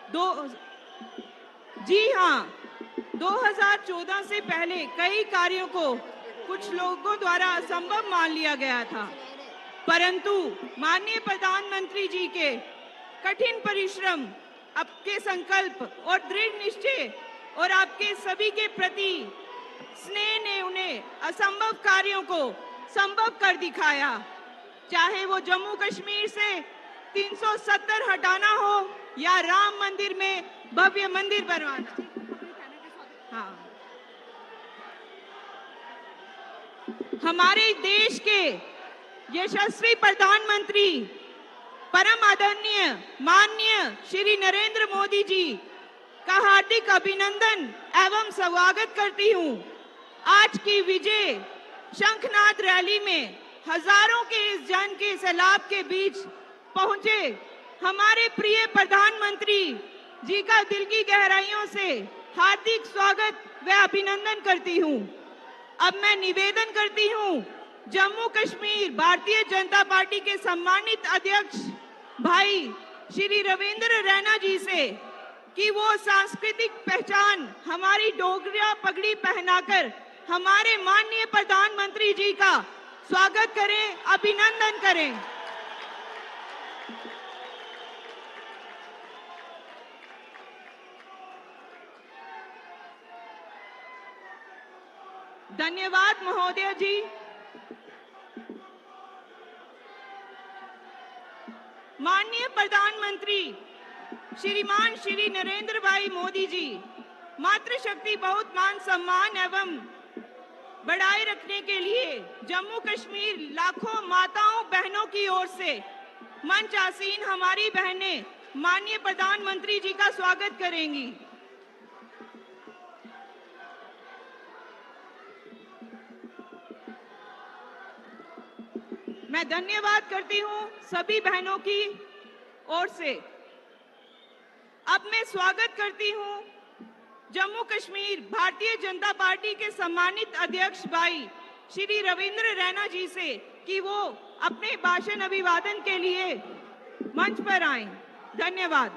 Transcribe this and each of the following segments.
दो जी हाँ, 2014 से पहले कई कार्यों को कुछ लोगों द्वारा असंभव मान लिया गया था, परंतु माननीय प्रधानमंत्री जी के कठिन परिश्रम, आपके संकल्प और दृढ़ निश्चय और आपके सभी के प्रति स्नेह ने उन्हें असंभव कार्यों को संभव कर दिखाया। चाहे वो जम्मू कश्मीर से 370 हटाना हो या राम मंदिर में भव्य मंदिर बनवाना। हाँ, हमारे देश के यशस्वी प्रधानमंत्री परम आदरणीय माननीय श्री नरेंद्र मोदी जी का हार्दिक अभिनंदन एवं स्वागत करती हूँ। आज की विजय शंखनाद रैली में हजारों के इस जन के सैलाब के बीच पहुंचे हमारे प्रिय प्रधानमंत्री जी का दिल की गहराइयों से हार्दिक स्वागत व अभिनंदन करती हूँ। अब मैं निवेदन करती हूँ जम्मू कश्मीर भारतीय जनता पार्टी के सम्मानित अध्यक्ष भाई श्री रविंद्र रैना जी से कि वो सांस्कृतिक पहचान हमारी डोगरा पगड़ी पहनाकर हमारे माननीय प्रधानमंत्री जी का स्वागत करें, अभिनंदन करें। धन्यवाद महोदय जी। माननीय प्रधानमंत्री श्रीमान श्री नरेंद्र भाई मोदी जी मातृशक्ति बहुत मान सम्मान एवं बढ़ाए रखने के लिए जम्मू कश्मीर लाखों माताओं बहनों की ओर से मंच आसीन हमारी बहनें माननीय प्रधानमंत्री जी का स्वागत करेंगी। मैं धन्यवाद करती हूं सभी बहनों की ओर से। अब मैं स्वागत करती हूं जम्मू कश्मीर भारतीय जनता पार्टी के सम्मानित अध्यक्ष भाई श्री रविंद्र रैना जी से कि वो अपने भाषण अभिवादन के लिए मंच पर आएं। धन्यवाद।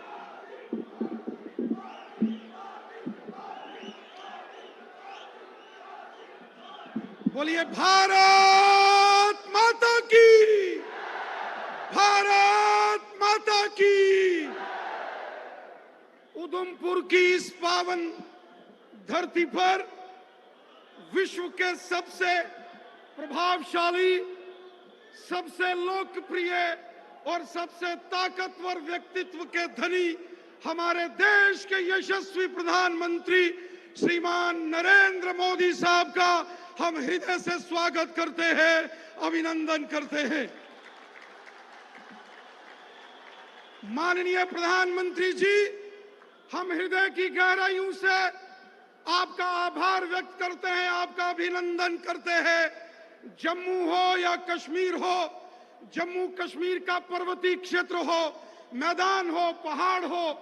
बोलिए भारत माता की, भारत माता की। उधमपुर की इस पावन धरती पर विश्व के सबसे प्रभावशाली, सबसे लोकप्रिय और सबसे ताकतवर व्यक्तित्व के धनी हमारे देश के यशस्वी प्रधानमंत्री श्रीमान नरेंद्र मोदी साहब का हम हृदय से स्वागत करते हैं, अभिनंदन करते हैं। माननीय प्रधानमंत्री जी, हम हृदय की गहराइयों से आपका आभार व्यक्त करते हैं, आपका अभिनंदन करते हैं। जम्मू हो या कश्मीर हो, जम्मू कश्मीर का पर्वतीय क्षेत्र हो, मैदान हो, पहाड़ हो,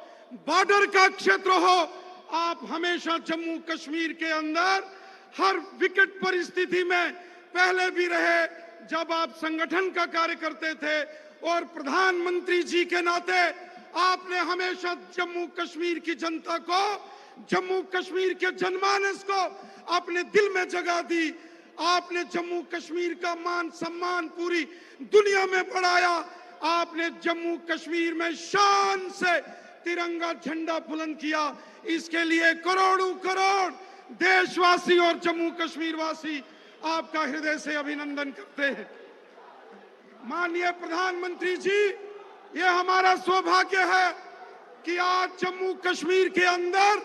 बॉर्डर का क्षेत्र हो, आप हमेशा जम्मू कश्मीर के अंदर हर विकट परिस्थिति में पहले भी रहे जब आप संगठन का कार्य करते थे, और प्रधानमंत्री जी के नाते आपने हमेशा जम्मू कश्मीर की जनता को, जम्मू कश्मीर के जनमानस को अपने दिल में जगह दी। आपने जम्मू कश्मीर का मान सम्मान पूरी दुनिया में बढ़ाया। आपने जम्मू कश्मीर में शान से तिरंगा झंडा बुलंद किया। इसके लिए करोड़ों करोड़ देशवासी और जम्मू कश्मीर वासी आपका हृदय से अभिनंदन करते हैं। माननीय प्रधानमंत्री जी, ये हमारा सौभाग्य है कि आज जम्मू कश्मीर के अंदर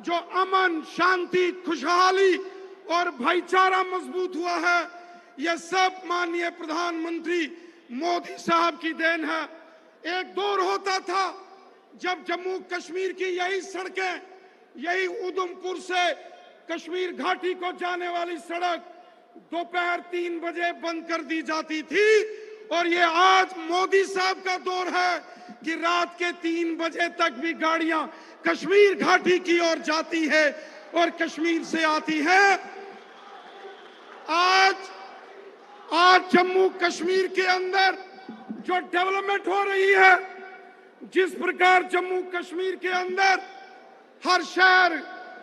जो अमन, शांति, खुशहाली और भाईचारा मजबूत हुआ है, यह सब माननीय प्रधानमंत्री मोदी साहब की देन है। एक दौर होता था जब जम्मू कश्मीर की यही सड़कें, यही उधमपुर से कश्मीर घाटी को जाने वाली सड़क दोपहर 3 बजे बंद कर दी जाती थी, और ये आज मोदी साहब का दौर है कि रात के 3 बजे तक भी गाड़ियां कश्मीर घाटी की ओर जाती है और कश्मीर से आती है। आज जम्मू कश्मीर के अंदर जो डेवलपमेंट हो रही है, जिस प्रकार जम्मू कश्मीर के अंदर हर शहर,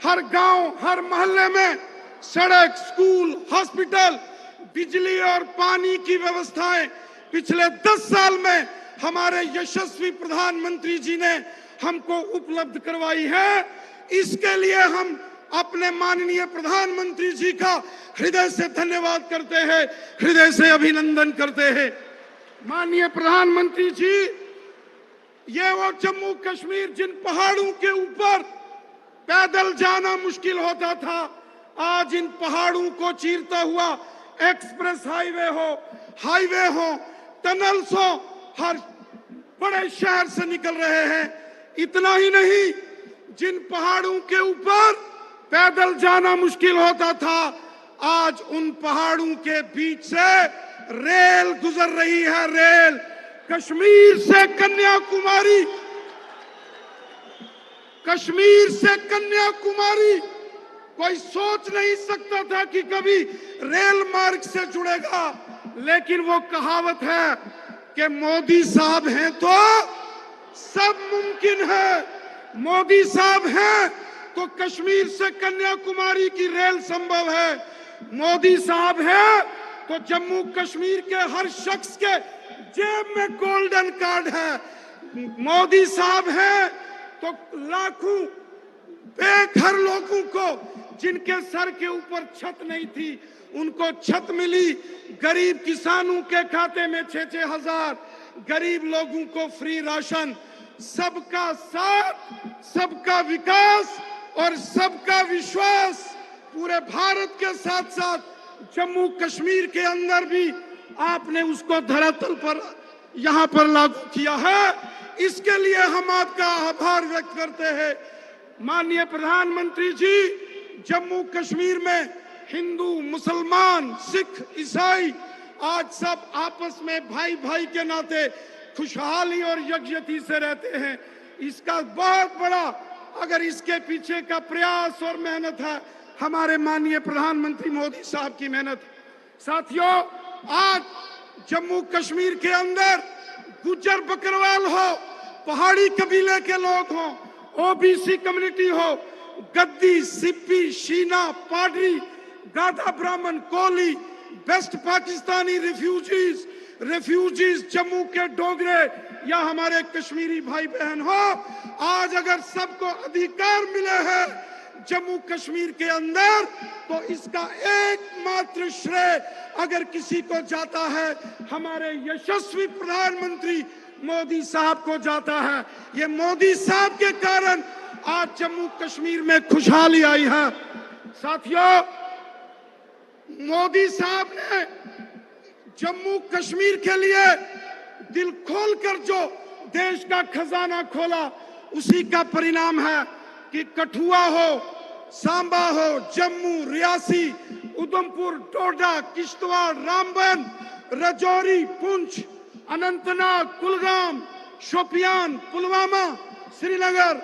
हर गांव, हर मोहल्ले में सड़क, स्कूल, हॉस्पिटल, बिजली और पानी की व्यवस्थाएं पिछले 10 साल में हमारे यशस्वी प्रधानमंत्री जी ने हमको उपलब्ध करवाई है। इसके लिए हम अपने माननीय प्रधानमंत्री जी का हृदय से धन्यवाद करते हैं, हृदय से अभिनंदन करते हैं। माननीय प्रधानमंत्री जी, ये वो जम्मू कश्मीर जिन पहाड़ों के ऊपर पैदल जाना मुश्किल होता था, आज इन पहाड़ों को चीरता हुआ एक्सप्रेस हाईवे हो, टनल्स हो, हर बड़े शहर से निकल रहे हैं। इतना ही नहीं, जिन पहाड़ों के ऊपर पैदल जाना मुश्किल होता था, आज उन पहाड़ों के बीच से रेल गुजर रही है। रेल कश्मीर से कन्याकुमारी, कश्मीर से कन्याकुमारी कोई सोच नहीं सकता था कि कभी रेल मार्ग से जुड़ेगा, लेकिन वो कहावत है कि मोदी साहब हैं तो सब मुमकिन है। मोदी साहब हैं तो कश्मीर से कन्याकुमारी की रेल संभव है। मोदी साहब हैं तो जम्मू कश्मीर के हर शख्स के जेब में गोल्डन कार्ड है। मोदी साहब हैं तो लाखों बेघर लोगों को, जिनके सर के ऊपर छत नहीं थी, उनको छत मिली। गरीब किसानों के खाते में 6-6 हजार, गरीब लोगों को फ्री राशन। सबका साथ, सबका विकास और सबका विश्वास पूरे भारत के साथ साथ जम्मू कश्मीर के अंदर भी आपने उसको धरातल पर यहाँ पर लागू किया है। इसके लिए हम आपका आभार व्यक्त करते हैं। माननीय प्रधानमंत्री जी, जम्मू कश्मीर में हिंदू, मुसलमान, सिख, ईसाई आज सब आपस में भाई भाई के नाते खुशहाली और यकजहती से रहते हैं। इसका बहुत बड़ा, अगर इसके पीछे का प्रयास और मेहनत है, हमारे माननीय प्रधानमंत्री मोदी साहब की मेहनत। साथियों, आज जम्मू कश्मीर के अंदर गुज्जर बकरवाल हो, पहाड़ी कबीले के लोग हो, ओबीसी कम्युनिटी हो, गद्दी, सिप्पी, शीना, पाडरी, गाधा ब्राह्मण, कोली, वेस्ट पाकिस्तानी रेफ्यूजीज, जम्मू के डोगरे या हमारे कश्मीरी भाई बहन हो, आज अगर सबको अधिकार मिले हैं जम्मू कश्मीर के अंदर, तो इसका एकमात्र श्रेय अगर किसी को जाता है, हमारे यशस्वी प्रधानमंत्री मोदी साहब को जाता है। ये मोदी साहब के कारण आज जम्मू कश्मीर में खुशहाली आई है। साथियों, मोदी साहब ने जम्मू कश्मीर के लिए दिल खोलकर जो देश का खजाना खोला, उसी का परिणाम है कि कठुआ हो, सांबा हो, जम्मू, रियासी, उधमपुर, डोडा, किश्तवाड़, रामबन, राजौरी, पुंछ, अनंतनाग, कुलगाम, शोपियान, पुलवामा, श्रीनगर,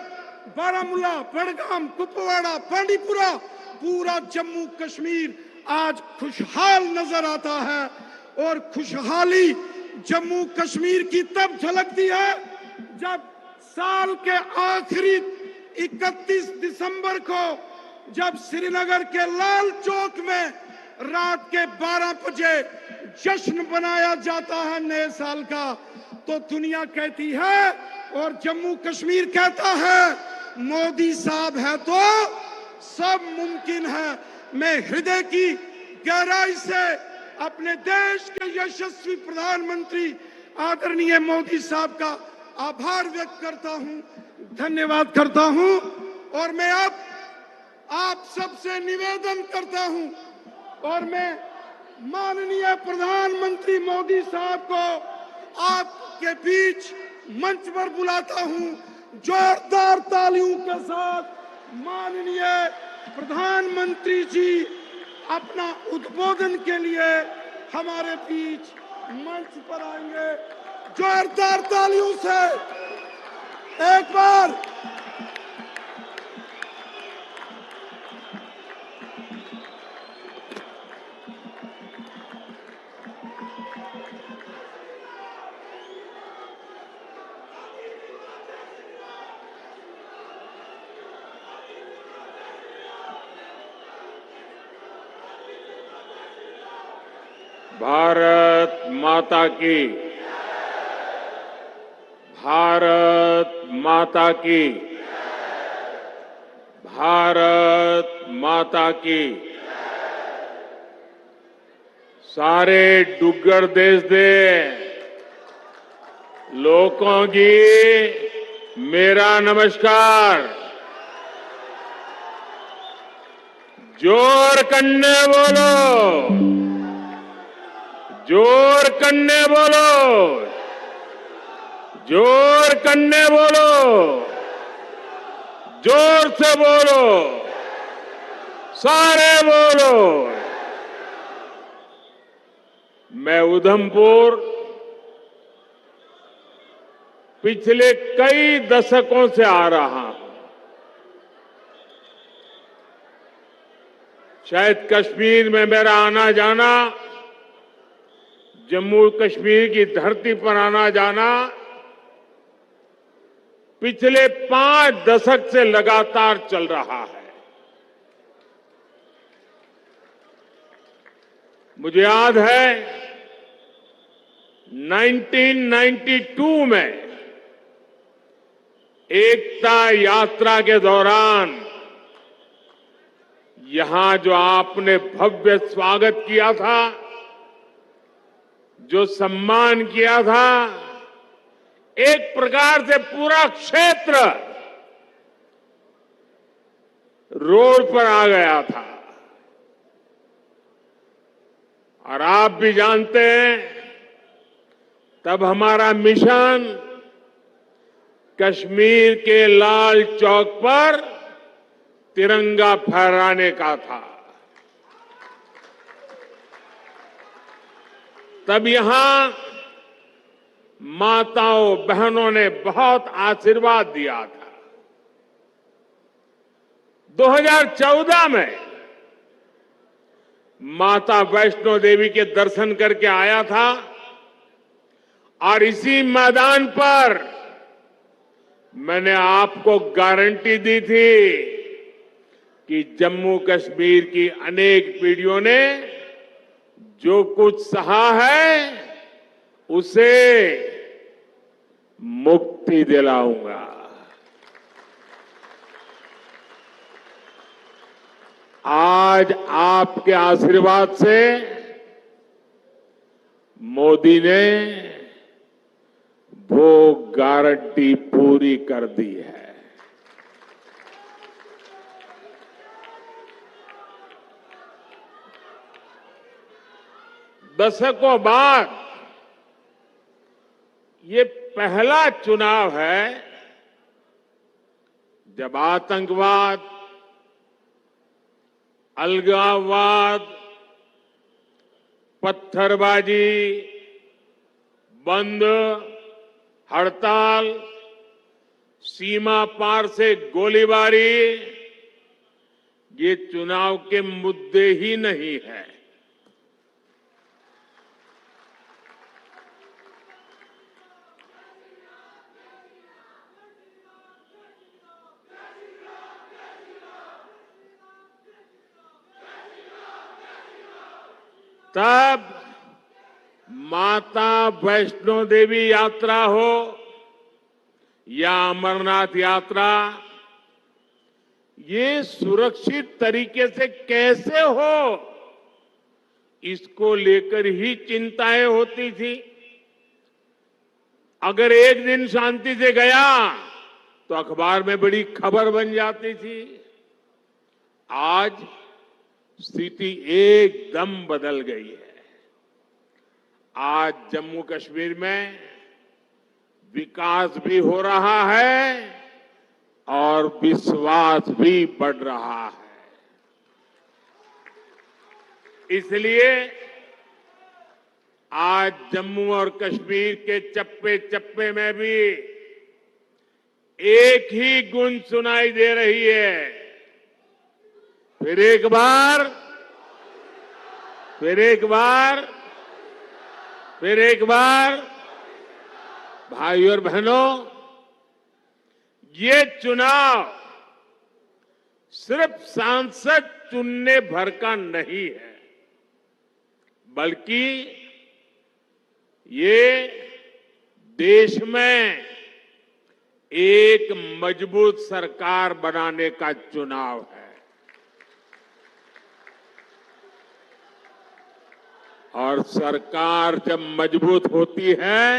बारामूला, बड़गाम, कुपवाड़ा, बांडीपुरा, पूरा जम्मू कश्मीर आज खुशहाल नजर आता है। और खुशहाली जम्मू कश्मीर की तब झलकती है जब साल के आखिरी 31 दिसंबर को जब श्रीनगर के लाल चौक में रात के 12 बजे जश्न बनाया जाता है नए साल का, तो दुनिया कहती है और जम्मू कश्मीर कहता है, मोदी साहब है तो सब मुमकिन है। मैं हृदय की गहराई से अपने देश के यशस्वी प्रधानमंत्री आदरणीय मोदी साहब का आभार व्यक्त करता हूं, धन्यवाद करता हूं। और मैं अब आप सबसे निवेदन करता हूं और मैं माननीय प्रधानमंत्री मोदी साहब को आपके बीच मंच पर बुलाता हूं। जोरदार तालियों के साथ माननीय प्रधानमंत्री जी अपना उद्बोधन के लिए हमारे बीच मंच पर आएंगे। जोरदार तालियों से एक बार भारत माता की, भारत माता की, भारत माता की। सारे डुग्गर देश दे लोगों की मेरा नमस्कार। जोर कन्ने बोलो, जोर कन्ने बोलो, जोर कन्ने बोलो, जोर से बोलो, सारे बोलो। मैं उधमपुर पिछले कई दशकों से आ रहा हूं। शायद कश्मीर में मेरा आना जाना, जम्मू कश्मीर की धरती पर आना जाना पिछले 5 दशक से लगातार चल रहा है। मुझे याद है 1992 में एकता यात्रा के दौरान यहां जो आपने भव्य स्वागत किया था, जो सम्मान किया था, एक प्रकार से पूरा क्षेत्र रोड पर आ गया था। और आप भी जानते हैं, तब हमारा मिशन कश्मीर के लाल चौक पर तिरंगा फहराने का था। तब यहां माताओं बहनों ने बहुत आशीर्वाद दिया था। 2014 में माता वैष्णो देवी के दर्शन करके आया था और इसी मैदान पर मैंने आपको गारंटी दी थी कि जम्मू कश्मीर की अनेक पीढ़ियों ने जो कुछ सहा है उसे मुक्ति दिलाऊंगा। आज आपके आशीर्वाद से मोदी ने वो गारंटी पूरी कर दी है। दशकों बाद ये पहला चुनाव है जब आतंकवाद, अलगाववाद, पत्थरबाजी, बंद, हड़ताल, सीमा पार से गोलीबारी ये चुनाव के मुद्दे ही नहीं है। तब माता वैष्णो देवी यात्रा हो या अमरनाथ यात्रा, ये सुरक्षित तरीके से कैसे हो, इसको लेकर ही चिंताएं होती थी। अगर एक दिन शांति से गया तो अखबार में बड़ी खबर बन जाती थी। आज स्थिति एकदम बदल गई है। आज जम्मू कश्मीर में विकास भी हो रहा है और विश्वास भी बढ़ रहा है। इसलिए आज जम्मू और कश्मीर के चप्पे चप्पे में भी एक ही गूंज सुनाई दे रही है। फिर एक बार, फिर एक बार, फिर एक बार, भाइयों और बहनों, ये चुनाव सिर्फ सांसद चुनने भर का नहीं है, बल्कि ये देश में एक मजबूत सरकार बनाने का चुनाव है। और सरकार जब मजबूत होती है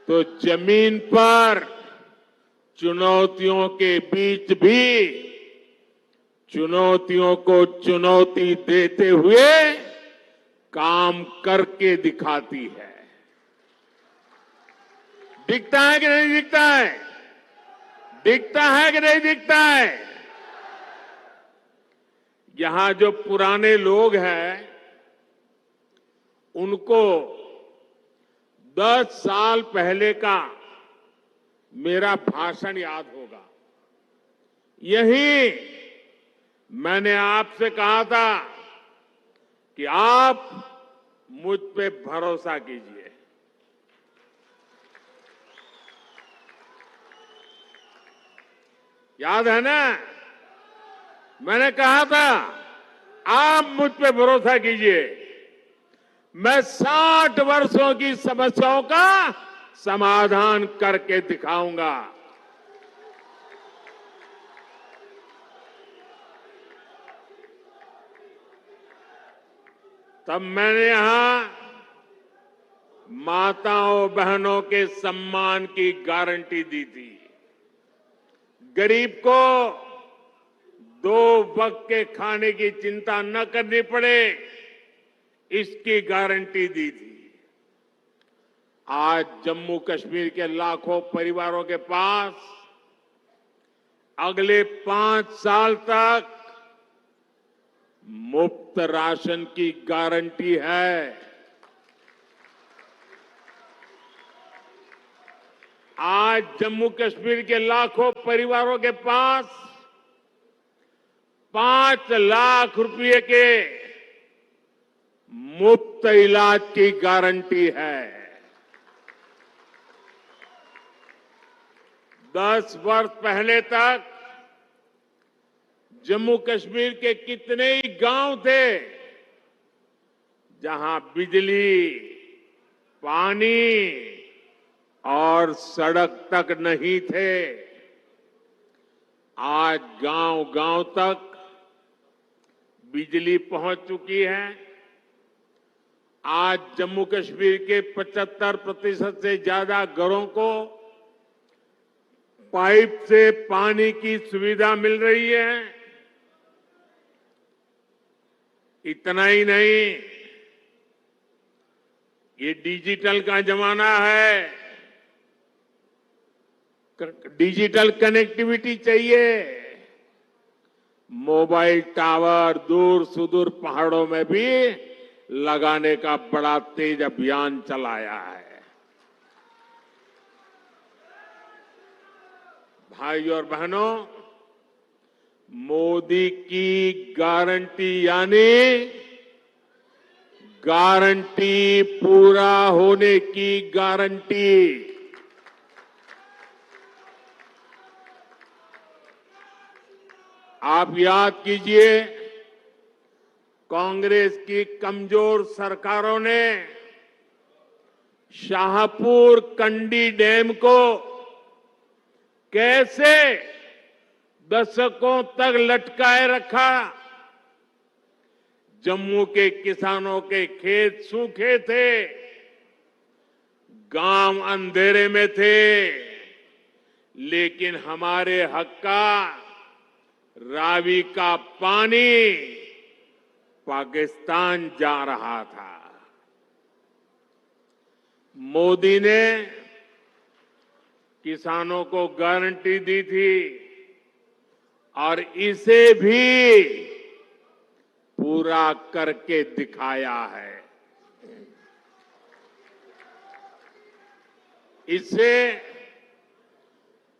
तो जमीन पर चुनौतियों के बीच भी चुनौतियों को चुनौती देते हुए काम करके दिखाती है। दिखता है कि नहीं दिखता है? दिखता है कि नहीं दिखता है? यहां जो पुराने लोग हैं उनको 10 साल पहले का मेरा भाषण याद होगा। यही मैंने आपसे कहा था कि आप मुझ पे भरोसा कीजिए। याद है ना? मैंने कहा था आप मुझ पे भरोसा कीजिए, मैं 60 वर्षों की समस्याओं का समाधान करके दिखाऊंगा। तब मैंने यहां माताओं बहनों के सम्मान की गारंटी दी थी। गरीब को 2 वक्त के खाने की चिंता न करनी पड़े, इसकी गारंटी दी थी। आज जम्मू कश्मीर के लाखों परिवारों के पास अगले 5 साल तक मुफ्त राशन की गारंटी है। आज जम्मू कश्मीर के लाखों परिवारों के पास 5 लाख रुपए के मुफ्त इलाज की गारंटी है। 10 वर्ष पहले तक जम्मू कश्मीर के कितने ही गांव थे जहां बिजली, पानी और सड़क तक नहीं थे। आज गांव-गांव तक बिजली पहुंच चुकी है। आज जम्मू कश्मीर के 75% से ज्यादा घरों को पाइप से पानी की सुविधा मिल रही है। इतना ही नहीं, ये डिजिटल का जमाना है। डिजिटल कनेक्टिविटी चाहिए। मोबाइल टावर दूर सुदूर पहाड़ों में भी लगाने का बड़ा तेज अभियान चलाया है। भाई और बहनों, मोदी की गारंटी यानी गारंटी पूरा होने की गारंटी। आप याद कीजिए, कांग्रेस की कमजोर सरकारों ने शाहपुर कंडी डैम को कैसे दशकों तक लटकाए रखा। जम्मू के किसानों के खेत सूखे थे, गांव अंधेरे में थे, लेकिन हमारे हक का रावी का पानी पाकिस्तान जा रहा था। मोदी ने किसानों को गारंटी दी थी और इसे भी पूरा करके दिखाया है। इससे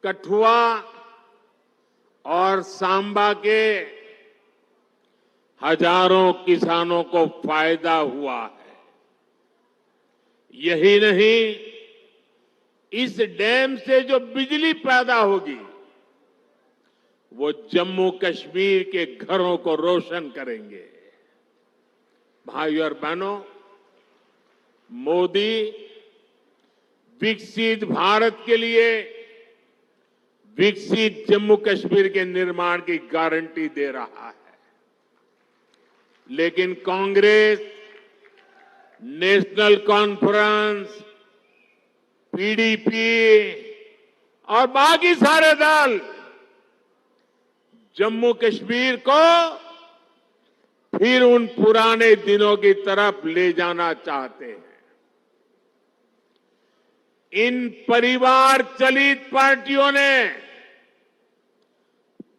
कठुआ और सांबा के हजारों किसानों को फायदा हुआ है। यही नहीं, इस डैम से जो बिजली पैदा होगी वो जम्मू कश्मीर के घरों को रोशन करेंगे। भाइयों और बहनों, मोदी विकसित भारत के लिए विकसित जम्मू कश्मीर के निर्माण की गारंटी दे रहा है। लेकिन कांग्रेस, नेशनल कॉन्फ्रेंस, पीडीपी और बाकी सारे दल जम्मू कश्मीर को फिर उन पुराने दिनों की तरफ ले जाना चाहते हैं। इन परिवार चलित पार्टियों ने,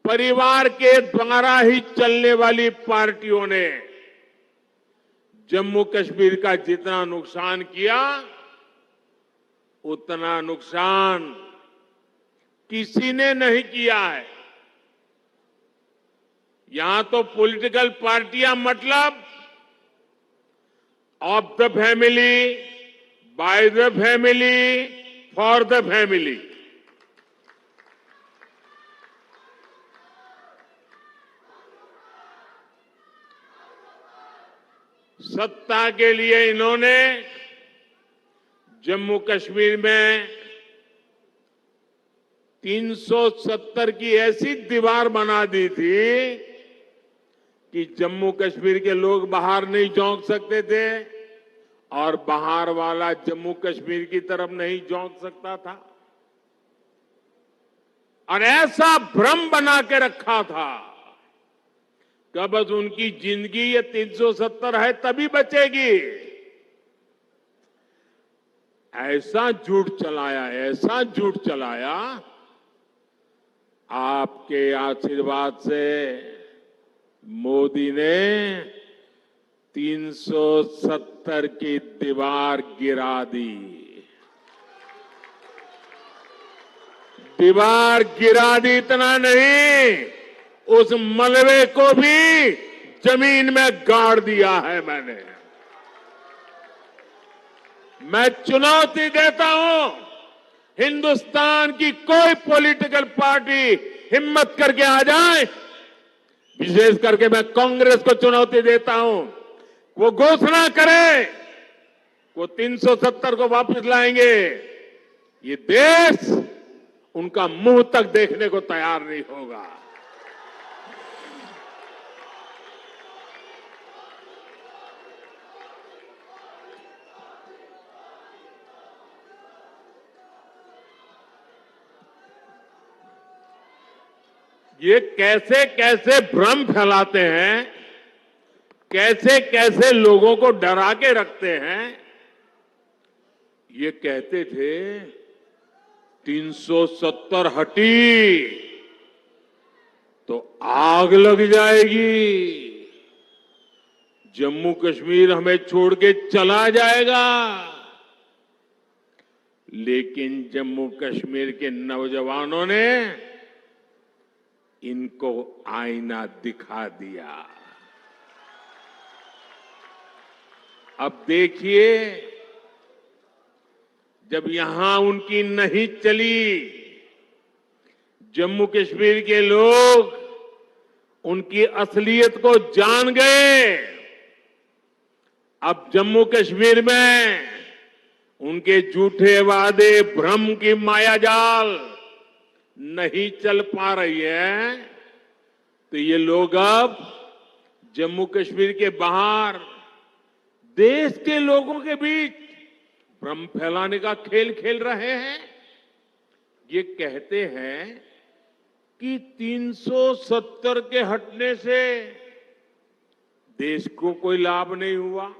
परिवार के द्वारा ही चलने वाली पार्टियों ने जम्मू कश्मीर का जितना नुकसान किया, उतना नुकसान किसी ने नहीं किया है। यहां तो पॉलिटिकल पार्टियां मतलब of the family, by the family, for the family. सत्ता के लिए इन्होंने जम्मू कश्मीर में 370 की ऐसी दीवार बना दी थी कि जम्मू कश्मीर के लोग बाहर नहीं झोंक सकते थे और बाहर वाला जम्मू कश्मीर की तरफ नहीं झोंक सकता था। और ऐसा भ्रम बना के रखा था कि बस उनकी जिंदगी ये 370 है तभी बचेगी। ऐसा झूठ चलाया, ऐसा झूठ चलाया। आपके आशीर्वाद से मोदी ने 370 की दीवार गिरा दी। दीवार गिरा दी इतना नहीं, उस मलबे को भी जमीन में गाड़ दिया है मैंने। मैं चुनौती देता हूं, हिंदुस्तान की कोई पॉलिटिकल पार्टी हिम्मत करके आ जाए, विशेष करके मैं कांग्रेस को चुनौती देता हूं, वो घोषणा करे वो 370 को वापस लाएंगे, ये देश उनका मुंह तक देखने को तैयार नहीं होगा। ये कैसे कैसे भ्रम फैलाते हैं, कैसे कैसे लोगों को डरा के रखते हैं। ये कहते थे 370 हटी तो आग लग जाएगी, जम्मू कश्मीर हमें छोड़ के चला जाएगा। लेकिन जम्मू कश्मीर के नौजवानों ने इनको आईना दिखा दिया। अब देखिए, जब यहां उनकी नहीं चली, जम्मू कश्मीर के लोग उनकी असलियत को जान गए। अब जम्मू कश्मीर में उनके झूठे वादे, भ्रम की मायाजाल नहीं चल पा रही है, तो ये लोग अब जम्मू कश्मीर के बाहर देश के लोगों के बीच भ्रम फैलाने का खेल खेल रहे हैं। ये कहते हैं कि 370 के हटने से देश को कोई लाभ नहीं हुआ।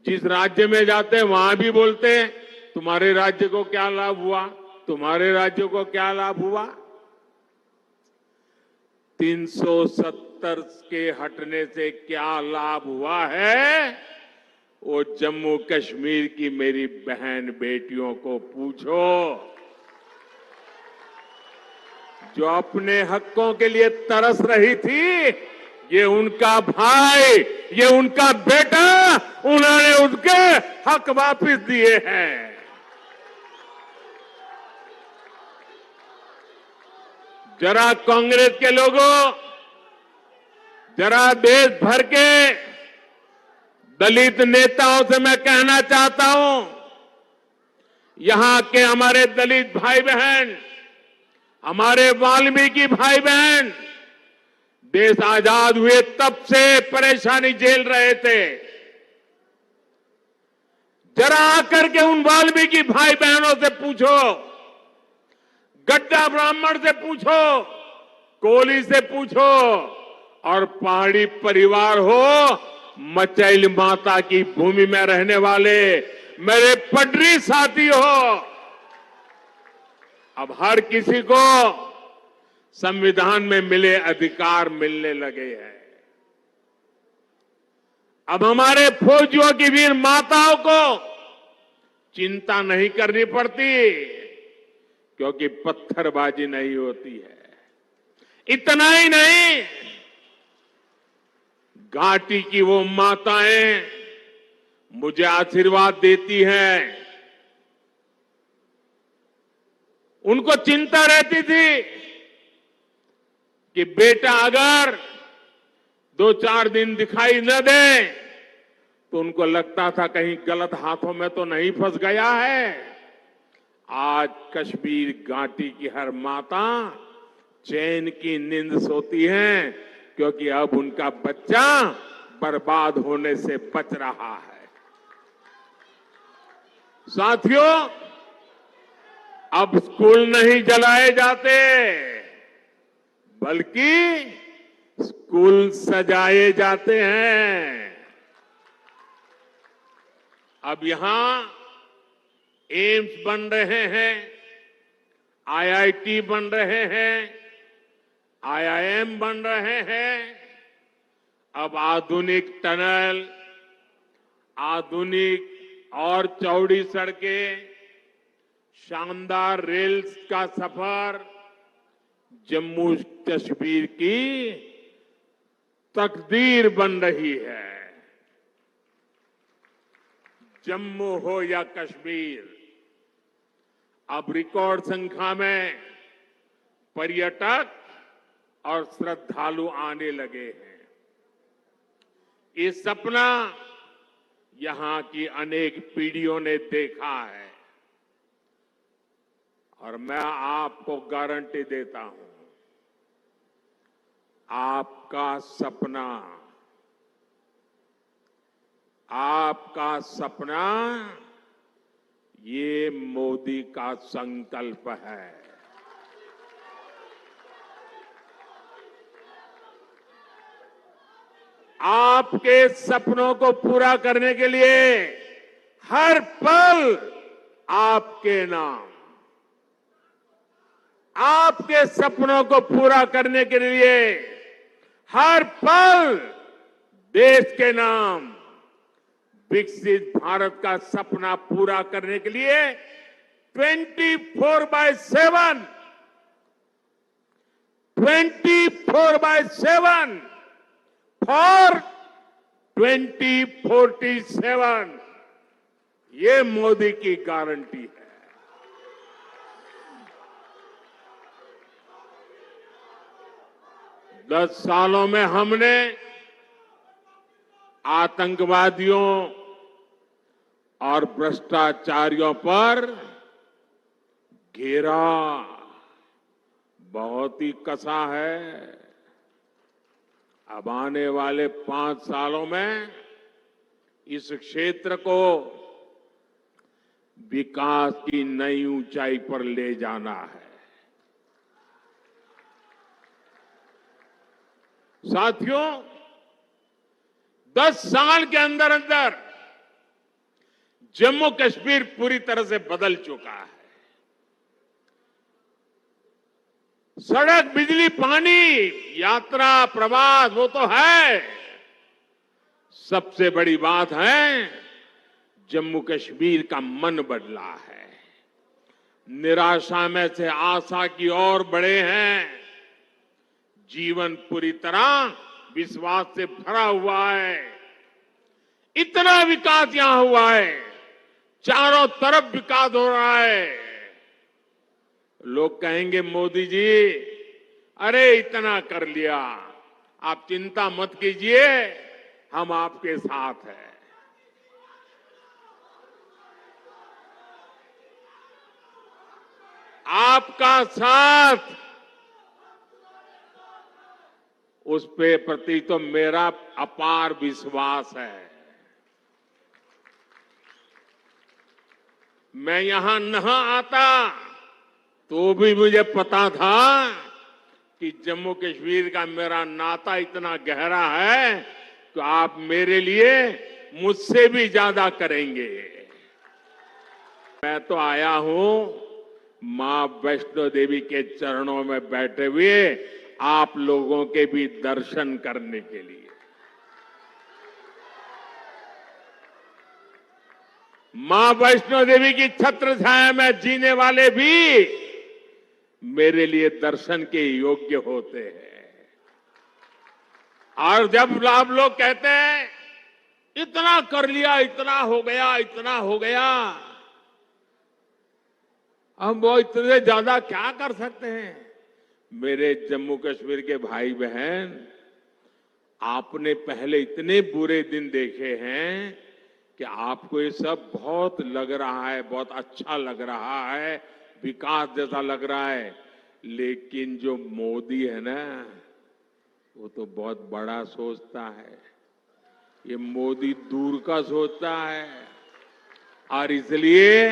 जिस राज्य में जाते हैं वहां भी बोलते हैं तुम्हारे राज्य को क्या लाभ हुआ, तुम्हारे राज्य को क्या लाभ हुआ। 370 के हटने से क्या लाभ हुआ है, वो जम्मू कश्मीर की मेरी बहन बेटियों को पूछो, जो अपने हकों के लिए तरस रही थी। ये उनका भाई, ये उनका बेटा, उन्होंने उनके हक वापस दिए हैं। जरा कांग्रेस के लोगों, जरा देश भर के दलित नेताओं से मैं कहना चाहता हूं, यहां के हमारे दलित भाई बहन, हमारे वाल्मीकि भाई बहन देश आजाद हुए तब से परेशानी झेल रहे थे। जरा आकर के उन वाल्मीकि भाई बहनों से पूछो, गड्ढा ब्राह्मण से पूछो, कोली से पूछो और पहाड़ी परिवार हो, मचैल माता की भूमि में रहने वाले मेरे पटरी साथी हो, अब हर किसी को संविधान में मिले अधिकार मिलने लगे हैं। अब हमारे फौजियों की वीर माताओं को चिंता नहीं करनी पड़ती, क्योंकि पत्थरबाजी नहीं होती है। इतना ही नहीं, घाटी की वो माताएं मुझे आशीर्वाद देती हैं। उनको चिंता रहती थी कि बेटा अगर 2-4 दिन दिखाई न दे तो उनको लगता था कहीं गलत हाथों में तो नहीं फंस गया है। आज कश्मीर घाटी की हर माता चैन की नींद सोती है, क्योंकि अब उनका बच्चा बर्बाद होने से बच रहा है। साथियों, अब स्कूल नहीं जलाए जाते, बल्कि स्कूल सजाए जाते हैं। अब यहां एम्स बन रहे हैं, आईआईटी बन रहे हैं, आईआईएम बन रहे हैं। अब आधुनिक टनल, आधुनिक और चौड़ी सड़कें, शानदार रेल्स का सफर जम्मू कश्मीर की तकदीर बन रही है। जम्मू हो या कश्मीर, अब रिकॉर्ड संख्या में पर्यटक और श्रद्धालु आने लगे हैं। ये सपना यहां की अनेक पीढ़ियों ने देखा है और मैं आपको गारंटी देता हूं, आपका सपना ये मोदी का संकल्प है। आपके सपनों को पूरा करने के लिए हर पल आपके नाम, आपके सपनों को पूरा करने के लिए हर पल देश के नाम, विकसित भारत का सपना पूरा करने के लिए 24/7 फॉर 2047 ये मोदी की गारंटी है। दस सालों में हमने आतंकवादियों और भ्रष्टाचारियों पर घेरा बहुत ही कसा है। अब आने वाले 5 सालों में इस क्षेत्र को विकास की नई ऊंचाई पर ले जाना है। साथियों, 10 साल के अंदर अंदर जम्मू कश्मीर पूरी तरह से बदल चुका है। सड़क, बिजली, पानी, यात्रा, प्रवास वो तो है, सबसे बड़ी बात है जम्मू कश्मीर का मन बदला है। निराशा में से आशा की ओर बढ़े हैं। जीवन पूरी तरह विश्वास से भरा हुआ है। इतना विकास यहां हुआ है, चारों तरफ विकास हो रहा है। लोग कहेंगे मोदी जी अरे इतना कर लिया, आप चिंता मत कीजिए, हम आपके साथ हैं। आपका साथ, उस पे प्रति तो मेरा अपार विश्वास है। मैं यहां न आता तो भी मुझे पता था कि जम्मू कश्मीर का मेरा नाता इतना गहरा है तो आप मेरे लिए मुझसे भी ज्यादा करेंगे। मैं तो आया हूं मां वैष्णो देवी के चरणों में बैठे हुए आप लोगों के भी दर्शन करने के लिए। मां वैष्णो देवी की छत्र छाया में जीने वाले भी मेरे लिए दर्शन के योग्य होते हैं। और जब आप लोग कहते हैं इतना कर लिया, इतना हो गया, इतना हो गया, हम वो इतने ज्यादा क्या कर सकते हैं? मेरे जम्मू कश्मीर के भाई बहन, आपने पहले इतने बुरे दिन देखे हैं कि आपको ये सब बहुत लग रहा है, बहुत अच्छा लग रहा है, विकास जैसा लग रहा है। लेकिन जो मोदी है ना, वो तो बहुत बड़ा सोचता है। ये मोदी दूर का सोचता है और इसलिए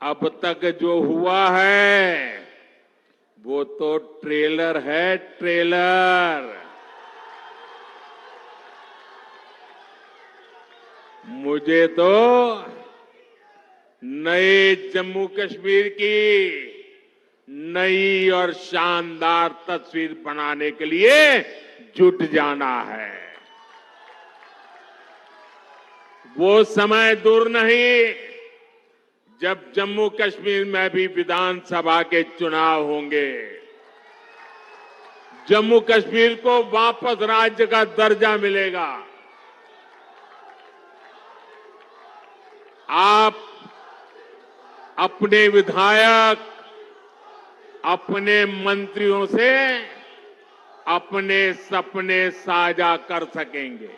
अब तक जो हुआ है वो तो ट्रेलर है, ट्रेलर। मुझे तो नए जम्मू कश्मीर की नई और शानदार तस्वीर बनाने के लिए जुट जाना है। वो समय दूर नहीं जब जम्मू कश्मीर में भी विधानसभा के चुनाव होंगे। जम्मू कश्मीर को वापस राज्य का दर्जा मिलेगा। आप अपने विधायक, अपने मंत्रियों से अपने सपने साझा कर सकेंगे।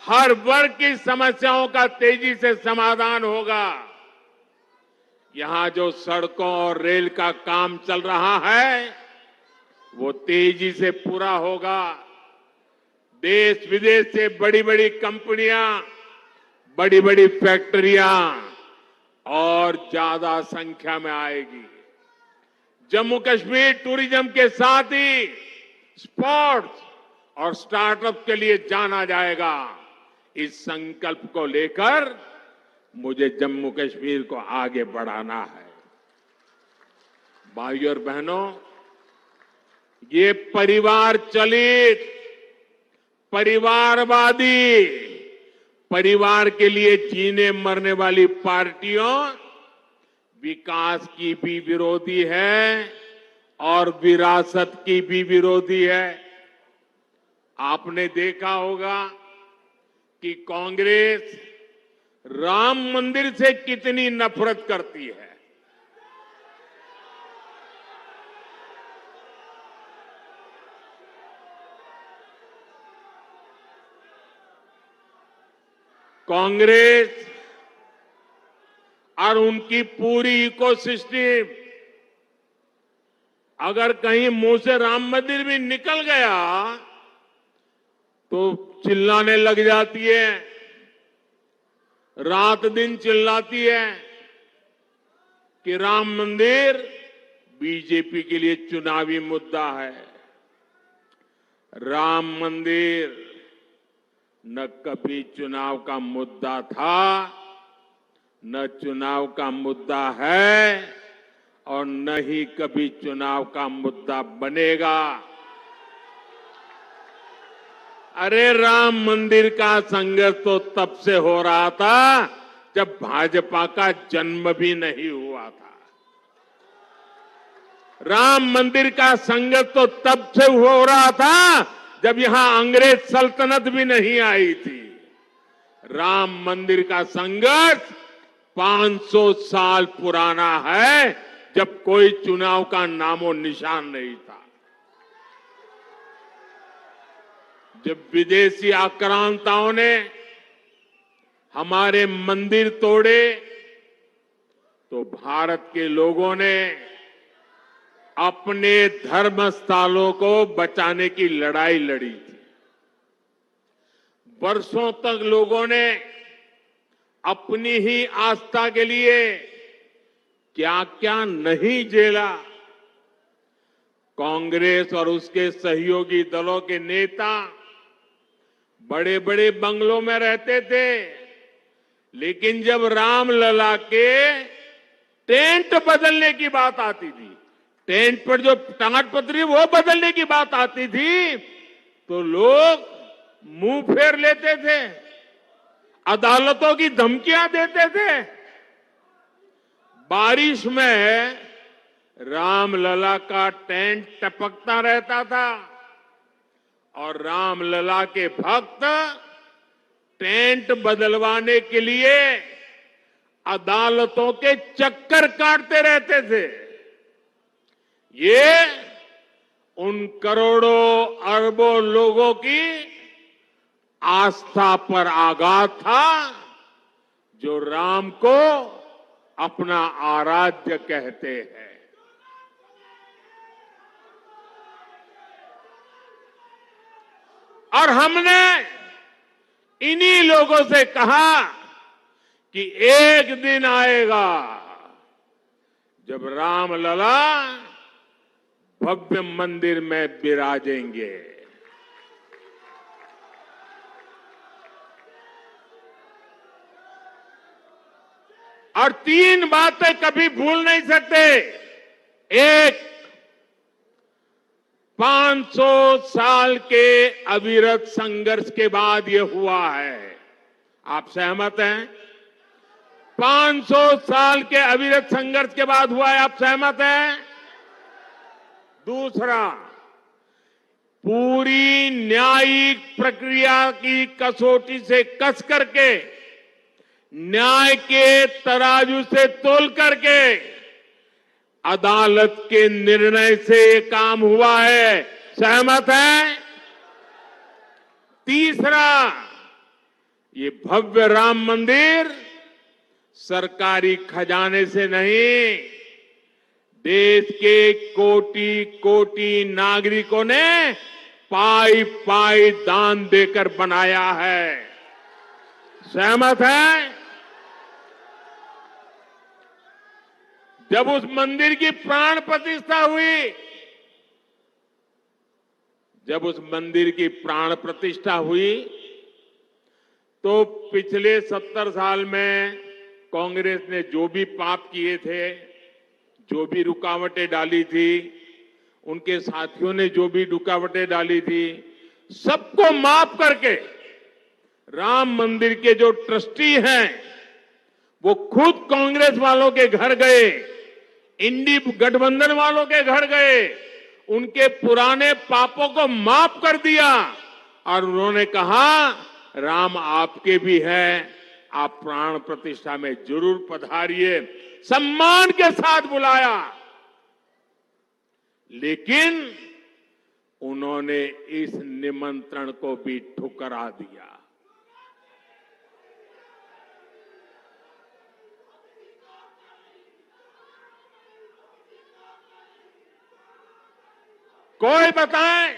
हर वर्ग की समस्याओं का तेजी से समाधान होगा। यहां जो सड़कों और रेल का काम चल रहा है वो तेजी से पूरा होगा। देश विदेश से बड़ी बड़ी कंपनियां, बड़ी बड़ी फैक्ट्रियां और ज्यादा संख्या में आएगी। जम्मू कश्मीर टूरिज्म के साथ ही स्पोर्ट्स और स्टार्टअप के लिए जाना जाएगा। इस संकल्प को लेकर मुझे जम्मू कश्मीर को आगे बढ़ाना है। भाइयों और बहनों, ये परिवार चलित, परिवारवादी, परिवार के लिए जीने मरने वाली पार्टियों विकास की भी विरोधी है और विरासत की भी विरोधी है। आपने देखा होगा कि कांग्रेस राम मंदिर से कितनी नफरत करती है। कांग्रेस और उनकी पूरी इकोसिस्टम अगर कहीं मुंह से राम मंदिर भी निकल गया तो चिल्लाने लग जाती है, रात दिन चिल्लाती है कि राम मंदिर बीजेपी के लिए चुनावी मुद्दा है। राम मंदिर न कभी चुनाव का मुद्दा था, न चुनाव का मुद्दा है और न ही कभी चुनाव का मुद्दा बनेगा। अरे राम मंदिर का संघर्ष तो तब से हो रहा था जब भाजपा का जन्म भी नहीं हुआ था। राम मंदिर का संघर्ष तो तब से हो रहा था जब यहां अंग्रेज सल्तनत भी नहीं आई थी। राम मंदिर का संघर्ष 500 साल पुराना है, जब कोई चुनाव का नामो निशान नहीं था। जब विदेशी आक्रांताओं ने हमारे मंदिर तोड़े, तो भारत के लोगों ने अपने धर्म स्थलों को बचाने की लड़ाई लड़ी थी। वर्षों तक लोगों ने अपनी ही आस्था के लिए क्या क्या नहीं झेला। कांग्रेस और उसके सहयोगी दलों के नेता बड़े बड़े बंगलों में रहते थे, लेकिन जब रामलला के टेंट बदलने की बात आती थी, टेंट पर जो ताड़पत्री वो बदलने की बात आती थी, तो लोग मुंह फेर लेते थे, अदालतों की धमकियां देते थे। बारिश में रामलला का टेंट टपकता रहता था और रामलला के भक्त टेंट बदलवाने के लिए अदालतों के चक्कर काटते रहते थे। ये उन करोड़ों अरबों लोगों की आस्था पर आघात था जो राम को अपना आराध्य कहते हैं। और हमने इन्हीं लोगों से कहा कि एक दिन आएगा जब रामलला भव्य मंदिर में विराजेंगे। और तीन बातें कभी भूल नहीं सकते। एक, 500 साल के अविरत संघर्ष के बाद ये हुआ है। आप सहमत हैं? 500 साल के अविरत संघर्ष के बाद हुआ है। आप सहमत हैं? दूसरा, पूरी न्यायिक प्रक्रिया की कसौटी से कस करके, न्याय के तराजू से तोल करके अदालत के निर्णय से ये काम हुआ है। सहमत है? तीसरा, ये भव्य राम मंदिर सरकारी खजाने से नहीं, देश के कोटि कोटि नागरिकों ने पाई पाई दान देकर बनाया है। सहमत है? जब उस मंदिर की प्राण प्रतिष्ठा हुई, जब उस मंदिर की प्राण प्रतिष्ठा हुई, तो पिछले 70 साल में कांग्रेस ने जो भी पाप किए थे, जो भी रुकावटें डाली थी, उनके साथियों ने जो भी रुकावटें डाली थी, सबको माफ करके राम मंदिर के जो ट्रस्टी हैं, वो खुद कांग्रेस वालों के घर गए, इंडी गठबंधन वालों के घर गए, उनके पुराने पापों को माफ कर दिया और उन्होंने कहा राम आपके भी हैं, आप प्राण प्रतिष्ठा में जरूर पधारिए। सम्मान के साथ बुलाया, लेकिन उन्होंने इस निमंत्रण को भी ठुकरा दिया। कोई बताए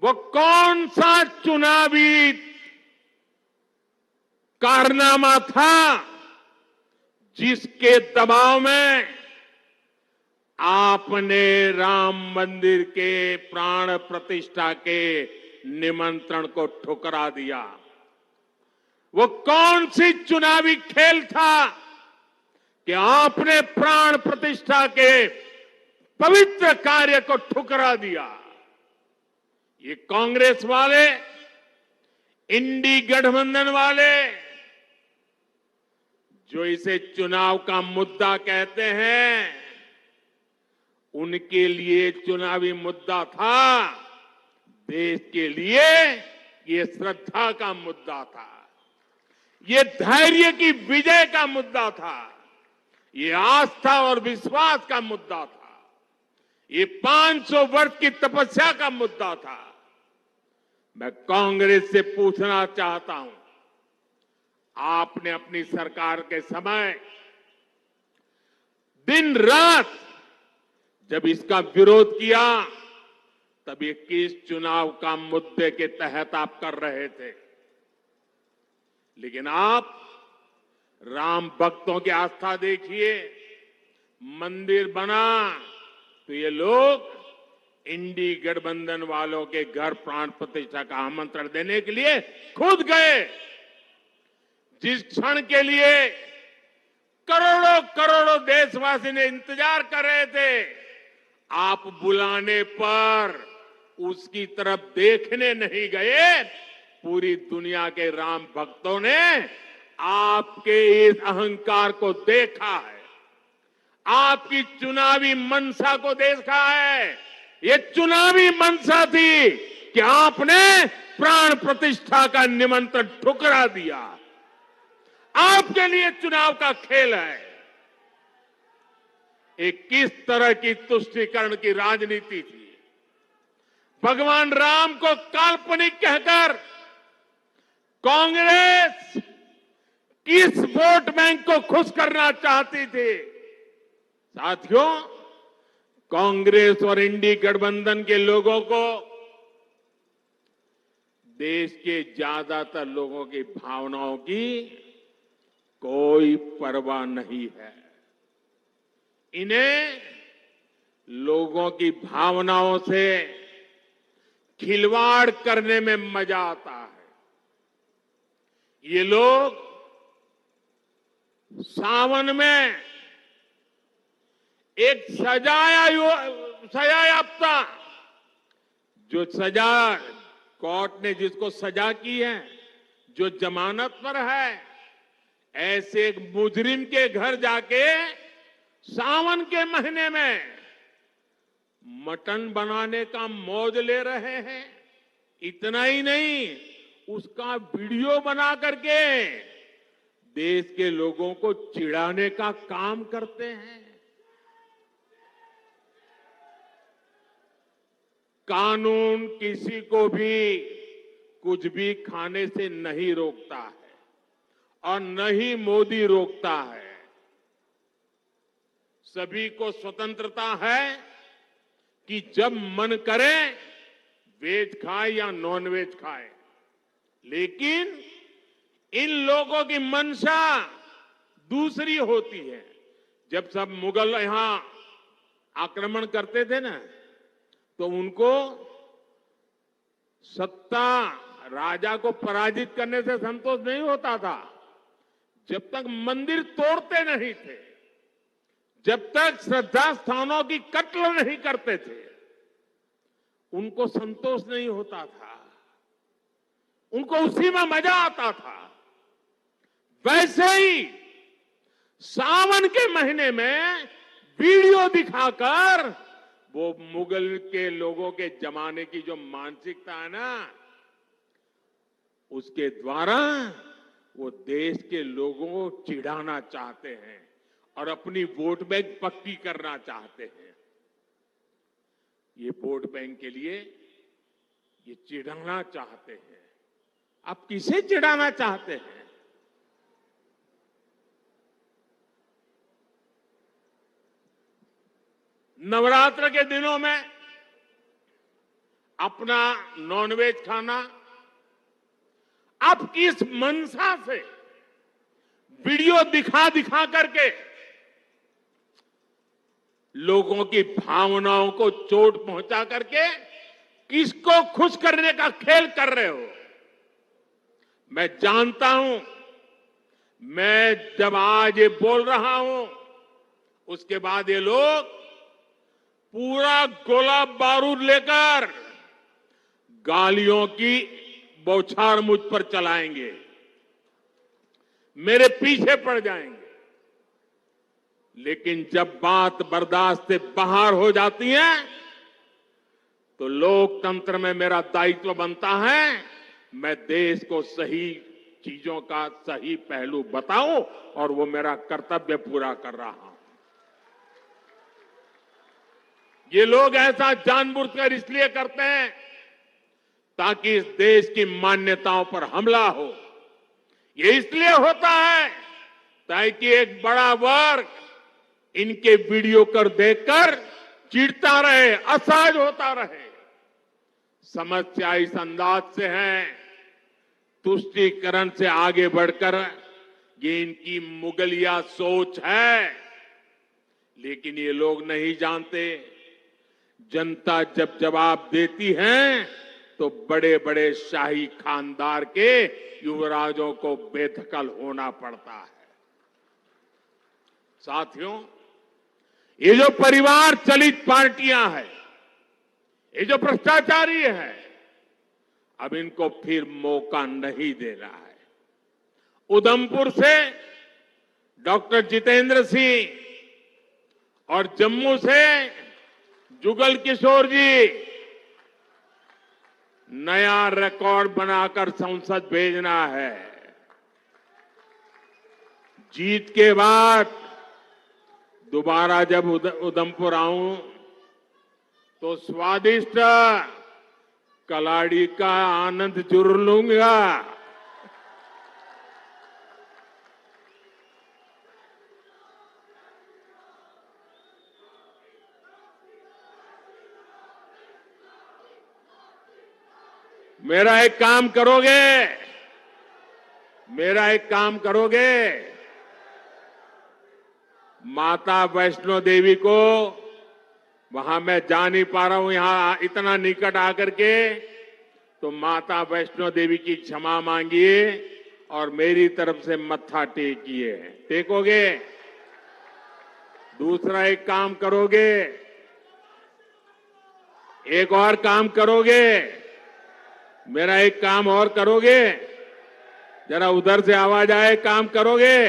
वो कौन सा चुनावी कारनामा था जिसके दबाव में आपने राम मंदिर के प्राण प्रतिष्ठा के निमंत्रण को ठुकरा दिया? वो कौन सी चुनावी खेल था कि आपने प्राण प्रतिष्ठा के पवित्र कार्य को ठुकरा दिया? ये कांग्रेस वाले, इंडी गठबंधन वाले, जो इसे चुनाव का मुद्दा कहते हैं, उनके लिए चुनावी मुद्दा था, देश के लिए ये श्रद्धा का मुद्दा था, ये धैर्य की विजय का मुद्दा था, ये आस्था और विश्वास का मुद्दा था, ये 500 वर्ष की तपस्या का मुद्दा था। मैं कांग्रेस से पूछना चाहता हूं, आपने अपनी सरकार के समय दिन रात जब इसका विरोध किया तब 21 चुनाव का मुद्दे के तहत आप कर रहे थे, लेकिन आप राम भक्तों की आस्था देखिए, मंदिर बना तो ये लोग इंडी गठबंधन वालों के घर प्राण प्रतिष्ठा का आमंत्रण देने के लिए खुद गए। जिस क्षण के लिए करोड़ों करोड़ों देशवासी ने इंतजार कर रहे थे, आप बुलाने पर उसकी तरफ देखने नहीं गए। पूरी दुनिया के राम भक्तों ने आपके इस अहंकार को देखा है, आपकी चुनावी मनसा को देखा है। ये चुनावी मनसा थी कि आपने प्राण प्रतिष्ठा का निमंत्रण ठुकरा दिया। आपके लिए चुनाव का खेल है। एक किस तरह की तुष्टीकरण की राजनीति थी। भगवान राम को काल्पनिक कहकर कांग्रेस किस वोट बैंक को खुश करना चाहती थी। साथियों, कांग्रेस और इंडी गठबंधन के लोगों को देश के ज्यादातर लोगों की भावनाओं की कोई परवाह नहीं है। इन्हें लोगों की भावनाओं से खिलवाड़ करने में मजा आता है। ये लोग सावन में एक सजायाफ्ता जो सजा कोर्ट ने जिसको सजा की है, जो जमानत पर है, ऐसे एक मुजरिम के घर जाके सावन के महीने में मटन बनाने का मौज ले रहे हैं। इतना ही नहीं, उसका वीडियो बना करके देश के लोगों को चिढ़ाने का काम करते हैं। कानून किसी को भी कुछ भी खाने से नहीं रोकता है और न ही मोदी रोकता है। सभी को स्वतंत्रता है कि जब मन करे वेज खाए या नॉन वेज खाए, लेकिन इन लोगों की मंशा दूसरी होती है। जब सब मुगल यहां आक्रमण करते थे ना, तो उनको सत्ता राजा को पराजित करने से संतोष नहीं होता था। जब तक मंदिर तोड़ते नहीं थे, जब तक श्रद्धा स्थानों की कत्ल नहीं करते थे, उनको संतोष नहीं होता था। उनको उसी में मजा आता था। वैसे ही सावन के महीने में वीडियो दिखाकर वो मुगल के लोगों के जमाने की जो मानसिकता है ना, उसके द्वारा वो देश के लोगों को चिढ़ाना चाहते हैं और अपनी वोट बैंक पक्की करना चाहते हैं। ये वोट बैंक के लिए ये चिढ़ाना चाहते हैं। आप किसे चिढ़ाना चाहते हैं? नवरात्र के दिनों में अपना नॉनवेज खाना आप किस मनसा से वीडियो दिखा दिखा करके लोगों की भावनाओं को चोट पहुंचा करके किसको खुश करने का खेल कर रहे हो? मैं जानता हूं, मैं जब आज ये बोल रहा हूं, उसके बाद ये लोग पूरा गोला बारूद लेकर गालियों की बौछार मुझ पर चलाएंगे, मेरे पीछे पड़ जाएंगे। लेकिन जब बात बर्दाश्त से बाहर हो जाती है तो लोकतंत्र में मेरा दायित्व बनता है, मैं देश को सही चीजों का सही पहलू बताऊं और वो मेरा कर्तव्य पूरा कर रहा हूं। ये लोग ऐसा जानबूझकर इसलिए करते हैं ताकि इस देश की मान्यताओं पर हमला हो, ये इसलिए होता है ताकि एक बड़ा वर्ग इनके वीडियो कर देखकर चिढ़ता रहे, असहज होता रहे। समस्या इस अंदाज से है, तुष्टीकरण से आगे बढ़कर ये इनकी मुगलिया सोच है। लेकिन ये लोग नहीं जानते, जनता जब जवाब देती है तो बड़े बड़े शाही खानदार के युवराजों को बेदखल होना पड़ता है। साथियों, ये जो परिवार चलित पार्टियां हैं, ये जो भ्रष्टाचारी है, अब इनको फिर मौका नहीं देना है। उधमपुर से डॉक्टर जितेंद्र सिंह और जम्मू से जुगल किशोर जी नया रिकॉर्ड बनाकर संसद भेजना है। जीत के बाद दोबारा जब उधमपुर आऊं तो स्वादिष्ट कलाड़ी का आनंद जरूर लूंगा। मेरा एक काम करोगे, मेरा एक काम करोगे, माता वैष्णो देवी को, वहां मैं जा नहीं पा रहा हूं यहां इतना निकट आकर के, तो माता वैष्णो देवी की क्षमा मांगिए और मेरी तरफ से मत्था टेकिए। टेकोगे? दूसरा एक काम करोगे, एक और काम करोगे, मेरा एक काम और करोगे, जरा उधर से आवाज आए, काम करोगे,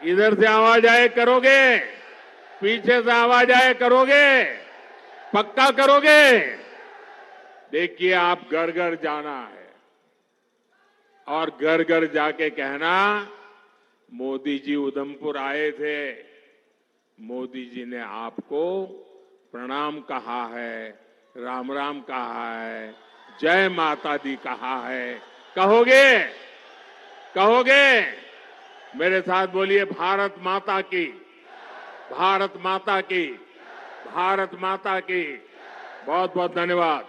इधर से आवाज आए करोगे, पीछे से आवाज आए करोगे, पक्का करोगे? देखिए, आप घर घर जाना है और घर घर जाके कहना, मोदी जी उधमपुर आए थे, मोदी जी ने आपको प्रणाम कहा है, राम राम कहा है, जय माता दी कहा है। कहोगे? कहोगे? मेरे साथ बोलिए, भारत माता की, भारत माता की, भारत माता की। बहुत बहुत धन्यवाद।